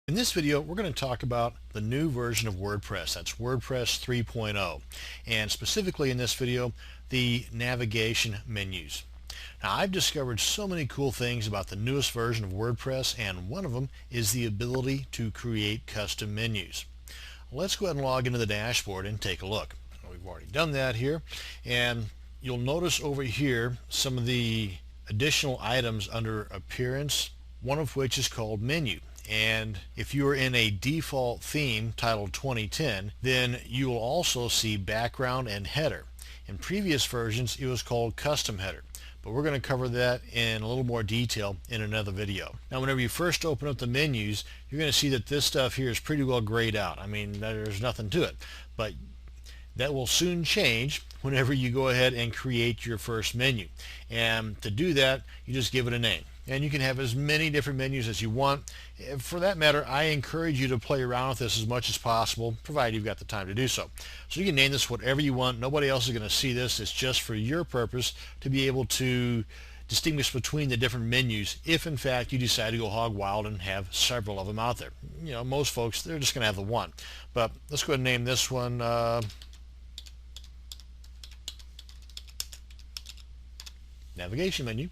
In this video, we're going to talk about the new version of WordPress. That's WordPress 3.0. And specifically in this video, the navigation menus. Now, I've discovered so many cool things about the newest version of WordPress, and one of them is the ability to create custom menus. Let's go ahead and log into the dashboard and take a look. We've already done that here, and you'll notice over here some of the additional items under Appearance, one of which is called Menu. And if you are in a default theme titled 2010, then you will also see Background and Header. In previous versions, it was called Custom Header, but we're going to cover that in a little more detail in another video. Now, whenever you first open up the menus, you're going to see that this stuff here is pretty well grayed out. I mean, there's nothing to it, but that will soon change whenever you go ahead and create your first menu. And to do that, you just give it a name. And you can have as many different menus as you want. For that matter, I encourage you to play around with this as much as possible, provided you've got the time to do so. So you can name this whatever you want. Nobody else is going to see this. It's just for your purpose to be able to distinguish between the different menus if in fact you decide to go hog wild and have several of them out there. You know, most folks, they're just going to have the one. But let's go ahead and name this one navigation menu,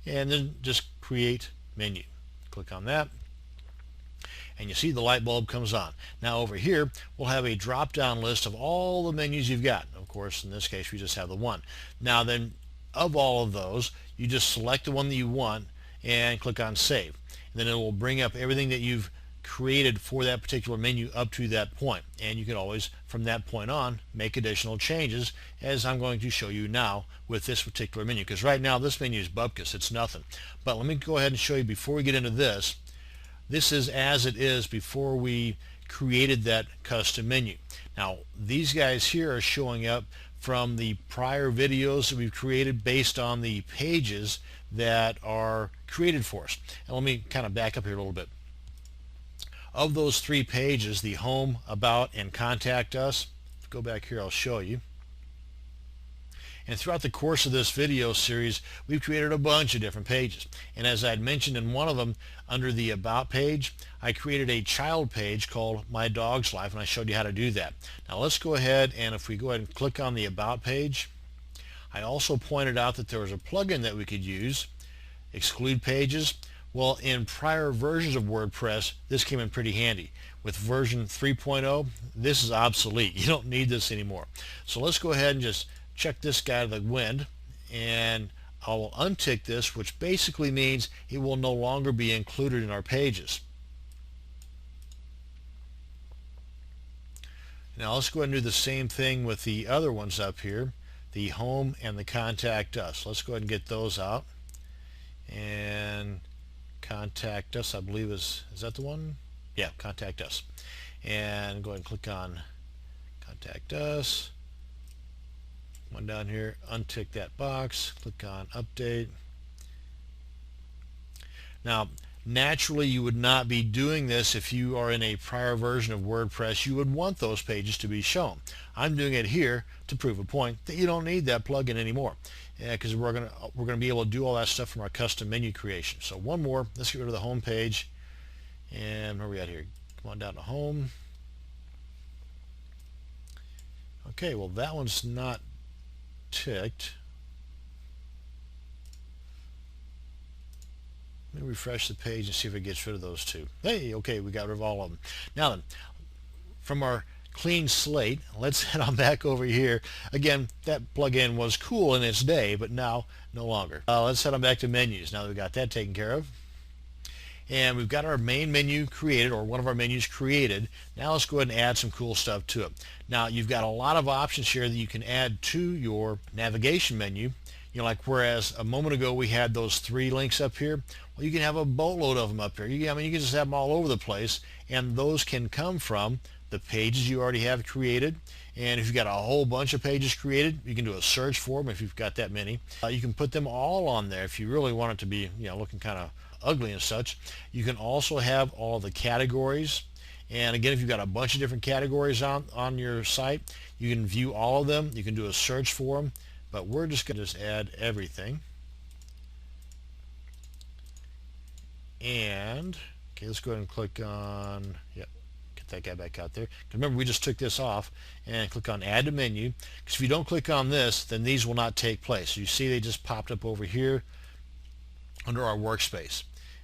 and then just create menu. Click on that, and you see the light bulb comes on. Now over here we'll have a drop down list of all the menus you've got. Of course, in this case we just have the one. Now then, of all of those, you just select the one that you want and click on Save, and then it will bring up everything that you've created for that particular menu up to that point. And you can always, from that point on, make additional changes, as I'm going to show you now with this particular menu, because right now this menu is bupkis, it's nothing. But let me go ahead and show you before we get into this. This is as it is before we created that custom menu. Now these guys here are showing up from the prior videos that we've created based on the pages that are created for us. And let me kind of back up here a little bit. Of those three pages, the Home, About, and Contact Us, go back here, I'll show you. And throughout the course of this video series, we've created a bunch of different pages. And as I'd mentioned in one of them, under the About page, I created a child page called My Dog's Life, and I showed you how to do that. Now let's go ahead, and if we go ahead and click on the About page, I also pointed out that there was a plugin that we could use, Exclude Pages. Well, in prior versions of WordPress, this came in pretty handy. With version 3.0, this is obsolete. You don't need this anymore. So let's go ahead and just check this guy to the wind, and I will untick this, which basically means it will no longer be included in our pages. Now let's go ahead and do the same thing with the other ones up here, the Home and the Contact Us. Let's go ahead and get those out. And Contact Us, I believe is that the one? Yeah, Contact Us. And go ahead and click on Contact Us. One down here, untick that box, click on Update. Now, naturally you would not be doing this if you are in a prior version of WordPress. You would want those pages to be shown. I'm doing it here to prove a point that you don't need that plugin anymore, because we're gonna be able to do all that stuff from our custom menu creation. So one more, let's get rid of the home page, and where are we at here? Come on down to Home. Okay, well that one's not ticked. Let me refresh the page and see if it gets rid of those two. Hey, okay, we got rid of all of them. Now then, from our clean slate, let's head on back over here. Again, that plugin was cool in its day, but now no longer. Let's head on back to menus now that we've got that taken care of. And we've got our main menu created, or one of our menus created. Now let's go ahead and add some cool stuff to it. Now you've got a lot of options here that you can add to your navigation menu. You know, like whereas a moment ago we had those 3 links up here, well, you can have a boatload of them up here. I mean, you can just have them all over the place, and those can come from the pages you already have created. And if you've got a whole bunch of pages created, you can do a search for them if you've got that many. You can put them all on there if you really want it to be, you know, looking kind of ugly and such. You can also have all the categories, and again, if you've got a bunch of different categories on your site, you can view all of them. You can do a search for them, but we're just going to just add everything. And Okay, let's go ahead and click on, yep, get that guy back out there. Remember, we just took this off, and click on add to menu, because if you don't click on this, then these will not take place. So you see they just popped up over here under our workspace,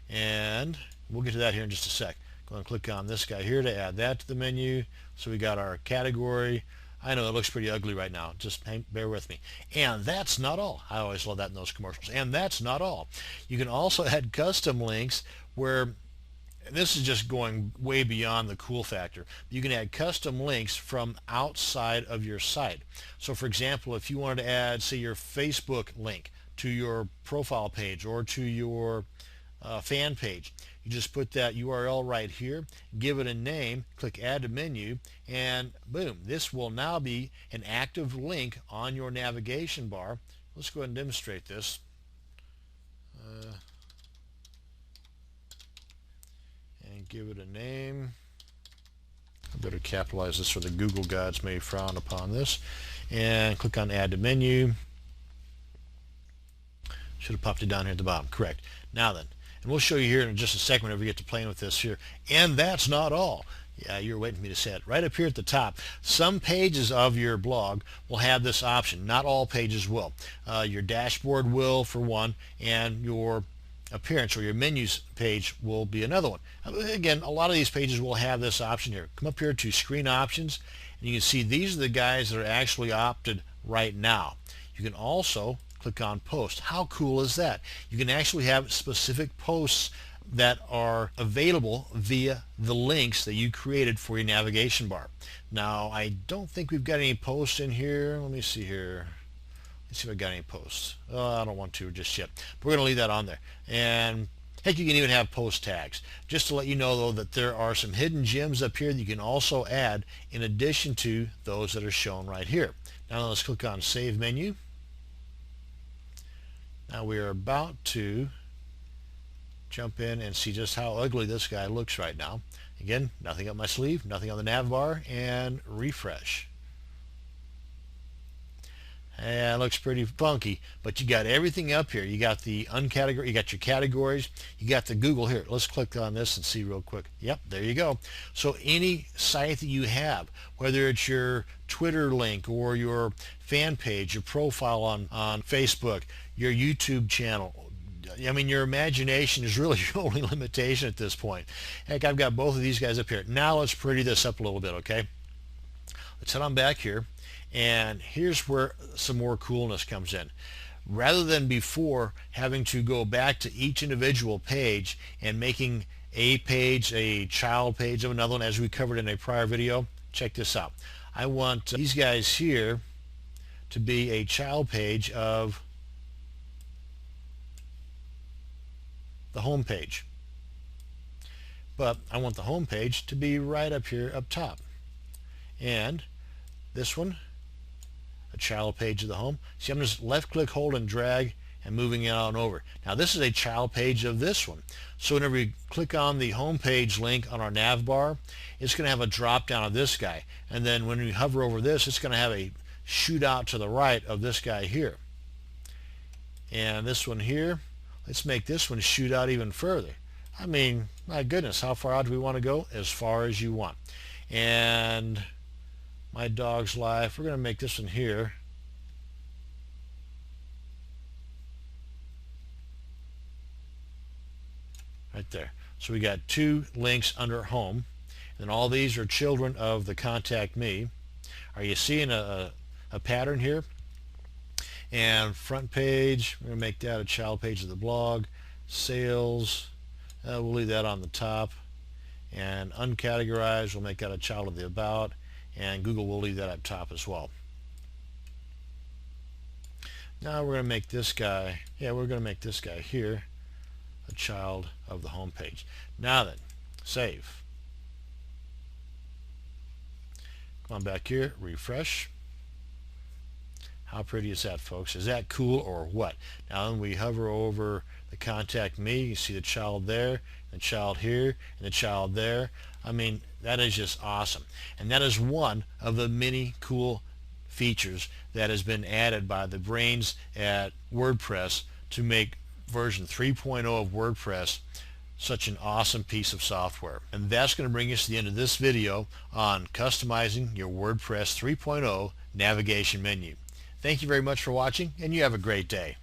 and we'll get to that here in just a sec. Go and click on this guy here to add that to the menu. So we got our category. I know it looks pretty ugly right now, just bear with me. And that's not all. I always love that in those commercials. And that's not all. You can also add custom links where, and this is just going way beyond the cool factor. You can add custom links from outside of your site. So for example, if you wanted to add, say, your Facebook link to your profile page or to your fan page, you just put that URL right here, give it a name, click add to menu, and boom, this will now be an active link on your navigation bar. Let's go ahead and demonstrate this. And give it a name. I better capitalize this or the Google gods may frown upon this. And click on add to menu. Should have popped it down here at the bottom. Correct. Now then, and we'll show you here in just a second whenever we get to playing with this here. And that's not all. Yeah, you're waiting for me to say it. Right up here at the top, some pages of your blog will have this option. Not all pages will. Your dashboard will, for one, and your appearance or your menus page will be another one. Again, a lot of these pages will have this option here. Come up here to screen options, and you can see these are the guys that are actually opted right now. You can also click on post. How cool is that? You can actually have specific posts that are available via the links that you created for your navigation bar. Now, I don't think we've got any posts in here. Let me see here. Let's see if I got any posts. I don't want to just yet. But we're going to leave that on there. And heck, you can even have post tags. Just to let you know, though, that there are some hidden gems up here that you can also add in addition to those that are shown right here. Now let's click on Save Menu. Now we are about to jump in and see just how ugly this guy looks right now. Again, nothing up my sleeve, nothing on the nav bar, and refresh. And it looks pretty funky, but you got everything up here. You got the uncategorized, you got your categories, you got the Google here. Let's click on this and see real quick. Yep, there you go. So any site that you have, whether it's your Twitter link or your fan page, your profile on Facebook, your YouTube channel, I mean, your imagination is really your only limitation at this point. Heck, I've got both of these guys up here. Now let's pretty this up a little bit, okay? Let's head on back here. And here's where some more coolness comes in. Rather than before having to go back to each individual page and making a page a child page of another one, as we covered in a prior video, check this out. I want these guys here to be a child page of the home page. But I want the home page to be right up here up top. And this one, a child page of the home. See, I'm just left click, hold, and drag and moving it on over. Now this is a child page of this one. So whenever we click on the home page link on our nav bar, it's going to have a drop down of this guy. And then when we hover over this, it's going to have a shoot out to the right of this guy here. And this one here, let's make this one shoot out even further. I mean, my goodness, how far out do we want to go? As far as you want. And my dog's life, we're going to make this one here right there. So we got two links under home, and all these are children of the contact me. Are you seeing a pattern here? And front page, we're going to make that a child page of the blog. Sales, we'll leave that on the top. And uncategorized, we'll make that a child of the about. And Google will leave that up top as well. Now we're going to make this guy, we're going to make this guy here a child of the home page. Now then, save. Come on back here, refresh. How pretty is that, folks? Is that cool or what? Now when we hover over the contact me, you see the child there, the child here, and the child there. I mean, that is just awesome. And that is one of the many cool features that has been added by the brains at WordPress to make version 3.0 of WordPress such an awesome piece of software. And that's going to bring us to the end of this video on customizing your WordPress 3.0 navigation menu. Thank you very much for watching, and you have a great day.